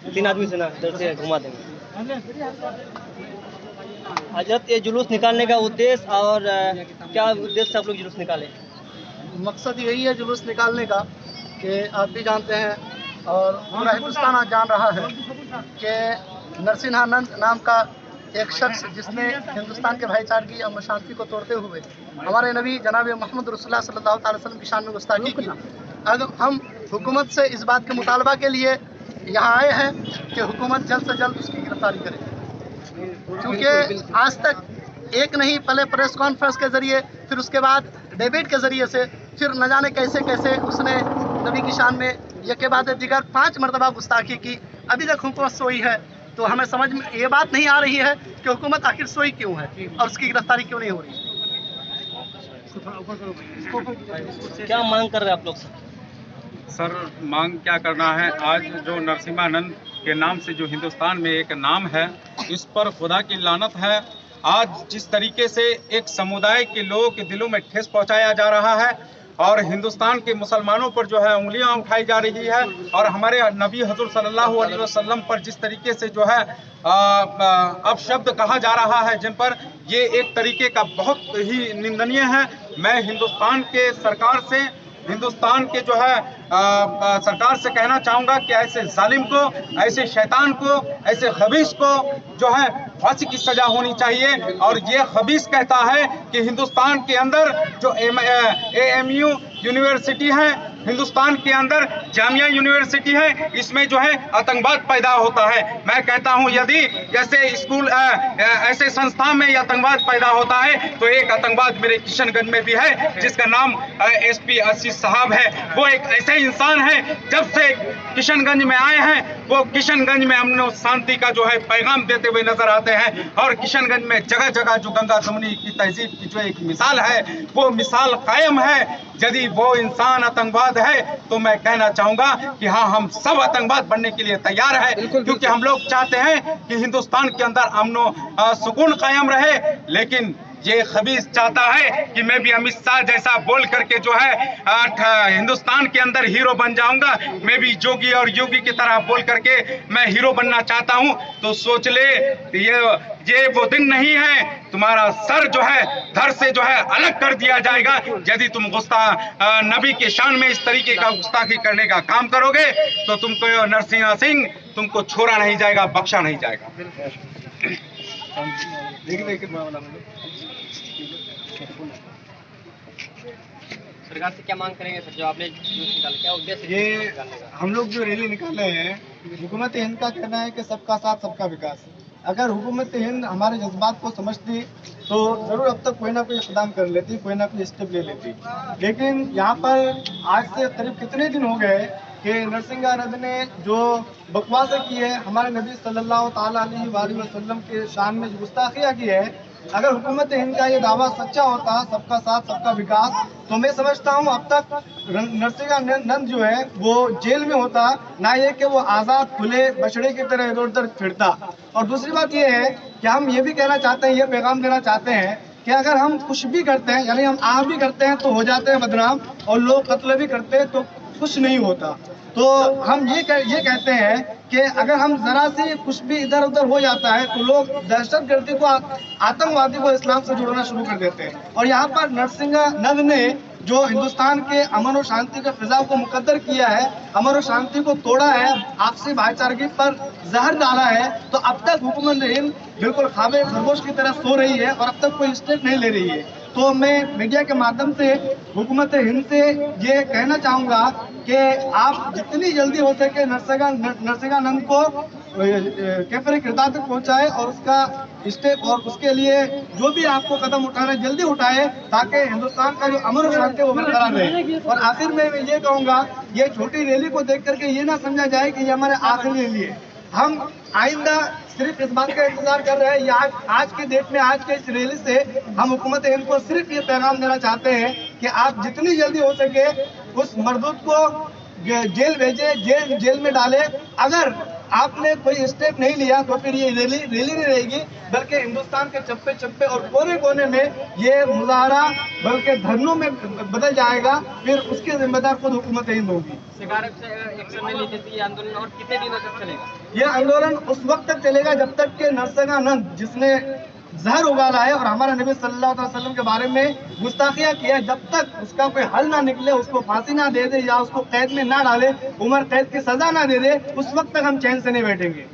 3 आदमी से ना इधर से घुमा देंगे। हजरत, ये जुलूस निकालने का उद्देश्य और क्या उद्देश्य से आप लोग जुलूस निकाले? मकसद यही है जुलूस निकालने का कि आप भी जानते हैं और पूरा हिंदुस्तान आज जान रहा है कि नरसिंहानंद नाम का एक शख्स जिसने हिंदुस्तान के भाईचारगी अमन शांति को तोड़ते हुए हमारे नबी जनाब मोहम्मद रसूलुल्लाह सल्लल्लाहु अलैहि वसल्लम की शान में गुस्ताखी की। अगर हम हुकूमत से इस बात के मुतालबा के लिए यहाँ आए हैं कि हुकूमत जल्द से जल्द उसकी गिरफ्तारी करे, क्योंकि आज तक एक नहीं, पहले प्रेस कॉन्फ्रेंस के जरिए, फिर उसके बाद डिबेट के जरिए से, फिर न जाने कैसे कैसे उसने नबी की शान में यह के बाद दिगर 5 मरतबा गुस्ताखी की। अभी तक हुकूमत सोई है, तो हमें समझ में ये बात नहीं आ रही है कि हुकूमत आखिर सोई क्यों है और उसकी गिरफ्तारी क्यों नहीं हो रही है। क्या मांग कर रहे हैं आप लोग? सर, मांग क्या करना है, आज जो नरसिम्हानंद के नाम से जो हिंदुस्तान में एक नाम है, इस पर खुदा की लानत है। आज जिस तरीके से एक समुदाय के लोगों के दिलों में ठेस पहुंचाया जा रहा है और हिंदुस्तान के मुसलमानों पर जो है उंगलियां उठाई जा रही है और हमारे नबी हजूर सल्लल्लाहु अलैहि वसल्लम पर जिस तरीके से जो है अपशब्द कहा जा रहा है, जिन पर ये एक तरीके का बहुत ही निंदनीय है। मैं हिंदुस्तान के सरकार से, हिंदुस्तान के जो है सरकार से कहना चाहूँगा कि ऐसे जालिम को, ऐसे शैतान को, ऐसे खबीस को जो है फांसी की सजा होनी चाहिए। और ये खबीस कहता है कि हिंदुस्तान के अंदर जो AMU यूनिवर्सिटी है, हिंदुस्तान के अंदर जामिया यूनिवर्सिटी है, इसमें जो है आतंकवाद पैदा होता है। मैं कहता हूं यदि ऐसे स्कूल ऐसे संस्था में आतंकवाद पैदा होता है तो एक आतंकवाद मेरे किशनगंज में भी है, जिसका नाम SP आशीष साहब है। वो एक ऐसे इंसान है, जब से किशनगंज में आए हैं वो किशनगंज में अमन और शांति का जो है पैगाम देते हुए नजर आते हैं। और किशनगंज में जगह जगह जो गंगा जमुनी की तहजीब की जो एक मिसाल है, वो मिसाल कायम है। यदि वो इंसान आतंकवाद है तो मैं कहना चाहूंगा कि हाँ, हम सब आतंकवाद बनने के लिए तैयार है, क्योंकि हम लोग चाहते हैं कि हिंदुस्तान के अंदर अमन सुकून कायम रहे। लेकिन ये खबीस चाहता है कि मैं भी अमित शाह जैसा बोल करके जो है हिंदुस्तान के अंदर हीरो बन जाऊंगा, मैं भी जोगी और योगी की तरह बोल करके मैं हीरो बनना चाहता हूं। तो सोच ले, ये वो दिन नहीं है, तुम्हारा सर जो है धड़ से जो है अलग कर दिया जाएगा यदि तुम नबी के शान में इस तरीके का गुस्ताखी करने का काम करोगे। तो तुमको नरसिंह सिंह, तुमको छोड़ा नहीं जाएगा, बख्शा नहीं जाएगा। सरकार से क्या मांग करेंगे सर, जो आपने जुलूस निकाला, क्या उद्देश्य? ये हम लोग जो रैली निकाले हैं, हुकूमत हिंद का कहना है कि सबका साथ सबका विकास। अगर हुकूमत हिंद हमारे जज्बात को समझती तो जरूर अब तक कोई ना कोई इक़दाम कर लेती, कोई ना कोई स्टेप ले लेती। लेकिन यहाँ पर आज से करीब कितने दिन हो गए कि नरसिंहानंद ने जो बकवासें की है, हमारे नबी सल्लल्लाहु ताला अलैहि वसल्लम के शान में जो गुस्ताखियाँ की है, अगर हुकूमत हिंद का ये दावा सच्चा होता, सबका साथ सबका विकास, तो मैं समझता हूँ अब तक नरसिंहानंद जो है वो जेल में होता, ना ये कि वो आज़ाद खुले बछड़े की तरह इधर उधर फिरता। और दूसरी बात ये है कि हम ये भी कहना चाहते हैं, ये पैगाम देना चाहते हैं कि अगर हम कुछ भी करते हैं, यानी हम आह भी करते हैं तो हो जाते हैं बदनाम, और लोग कत्ल भी करते हैं तो कुछ नहीं होता। तो हम ये कहते हैं कि अगर हम जरा से कुछ भी इधर उधर हो जाता है तो लोग दहशतगर्दी को, आतंकवादी को इस्लाम से जोड़ना शुरू कर देते हैं। और यहाँ पर नरसिंहानंद ने जो हिंदुस्तान के अमन और शांति के फिजा को मुकद्दर किया है, अमन और शांति को तोड़ा है, आपसी भाईचारगी पर जहर डाला है, तो अब तक हुकूमत हिंद बिल्कुल ख्वाबे खरगोश की तरह सो रही है और अब तक कोई स्टेप नहीं ले रही है। तो मैं मीडिया के माध्यम से हुकूमत हिंद से ये कहना चाहूँगा कि आप जितनी जल्दी हो सके नरसिंहानंद को कैफरे किरदार तक पहुँचाए और उसका स्टेप, और उसके लिए जो भी आपको कदम उठाना है जल्दी उठाए, ताकि हिंदुस्तान का जो अमन और शांति वो बरकरार रहे। और आखिर में मैं ये कहूँगा, ये छोटी रैली को देख करके ये ना समझा जाए कि ये हमारे आखिरी रैली है। हम आइंदा सिर्फ इस बात का इंतजार कर रहे हैं, या आज के डेट में, आज के इस रैली से हम हुकूमत हिंद को सिर्फ ये पैगाम देना चाहते हैं कि आप जितनी जल्दी हो सके उस मरदूद को जेल भेजे, जेल में डाले। अगर आपने कोई स्टेप नहीं लिया तो फिर ये रैली नहीं रहेगी, बल्कि हिंदुस्तान के चप्पे चप्पे और कोने कोने में ये मुजाहरा बल्कि धरनों में बदल जाएगा। फिर उसके जिम्मेदार खुद हुकूमत हिंद होगी। एक्शन नहीं लेती थी, ये आंदोलन और कितने दिनों तक चलेगा? ये आंदोलन उस वक्त तक चलेगा जब तक के नरसिंहानंद, जिसने जहर उगाला है और हमारे नबी सल्लल्लाहु अलैहि वसल्लम के बारे में गुस्ताखियां किया है, जब तक उसका कोई हल ना निकले, उसको फांसी ना दे दे या उसको कैद में ना डाले, उम्र कैद की सजा ना दे दे, उस वक्त तक हम चैन से नहीं बैठेंगे।